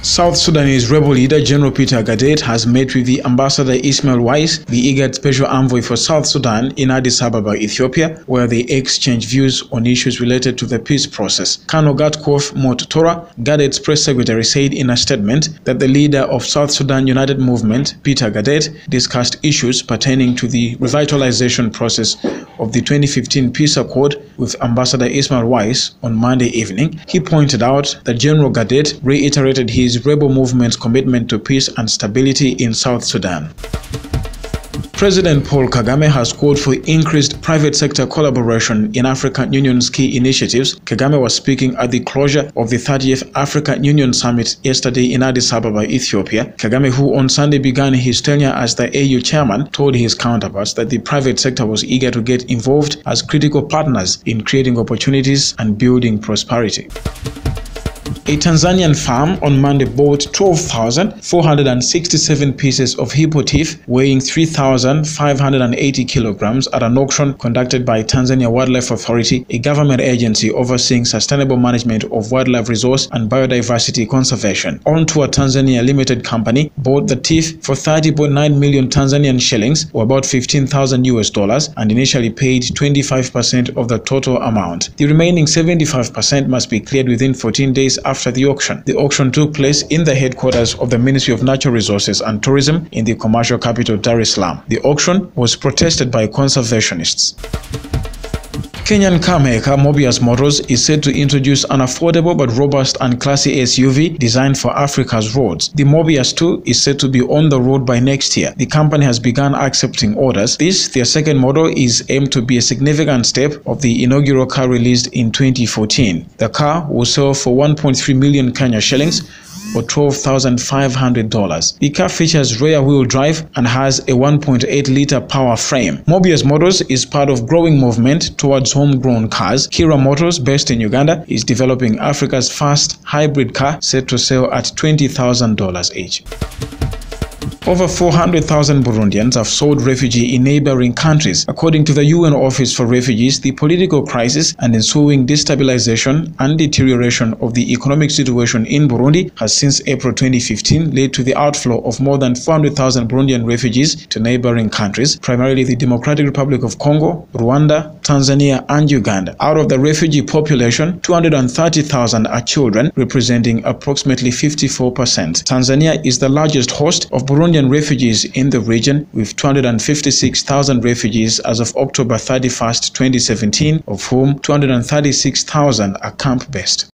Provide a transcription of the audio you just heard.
South Sudanese rebel leader General Peter Gadet has met with the Ambassador Ismail Wais, the IGAD Special Envoy for South Sudan, in Addis Ababa, Ethiopia, where they exchanged views on issues related to the peace process. Colonel Gatkov Mot-Tora, Gadet's press secretary, said in a statement that the leader of South Sudan United Movement, Peter Gadet, discussed issues pertaining to the revitalization process of the 2015 peace accord with Ambassador Ismail Wais on Monday evening. He pointed out that General Gadet reiterated his rebel movement's commitment to peace and stability in South Sudan. President Paul Kagame has called for increased private sector collaboration in African Union's key initiatives. Kagame was speaking at the closure of the 30th African Union Summit yesterday in Addis Ababa, Ethiopia. Kagame, who on Sunday began his tenure as the AU chairman, told his counterparts that the private sector was eager to get involved as critical partners in creating opportunities and building prosperity. A Tanzanian farm on Monday bought 12,467 pieces of hippo teeth weighing 3,580 kilograms at an auction conducted by Tanzania Wildlife Authority, a government agency overseeing sustainable management of wildlife resource and biodiversity conservation. Ontour Tanzania Limited Company bought the teeth for 30.9 million Tanzanian shillings, or about $15,000, and initially paid 25% of the total amount. The remaining 75% must be cleared within 14 days after the auction. The auction took place in the headquarters of the Ministry of Natural Resources and Tourism in the commercial capital Dar es Salaam. The auction was protested by conservationists. Kenyan car maker Mobius Motors is set to introduce an affordable but robust and classy SUV designed for Africa's roads. The Mobius 2 is set to be on the road by next year. The company has begun accepting orders. This, their second model, is aimed to be a significant step of the inaugural car released in 2014. The car will sell for 1.3 million Kenya shillings, or $12,500. The car features rear-wheel drive and has a 1.8-liter power frame. Mobius Motors is part of growing movement towards homegrown cars. Kira Motors, based in Uganda, is developing Africa's first hybrid car set to sell at $20,000 each. Over 400,000 Burundians have sought refuge in neighboring countries. According to the UN Office for Refugees, the political crisis and ensuing destabilization and deterioration of the economic situation in Burundi has since April 2015 led to the outflow of more than 400,000 Burundian refugees to neighboring countries, primarily the Democratic Republic of Congo, Rwanda, Tanzania, and Uganda. Out of the refugee population, 230,000 are children, representing approximately 54%. Tanzania is the largest host of Burundian refugees in the region, with 256,000 refugees as of October 31, 2017, of whom 236,000 are camp-based.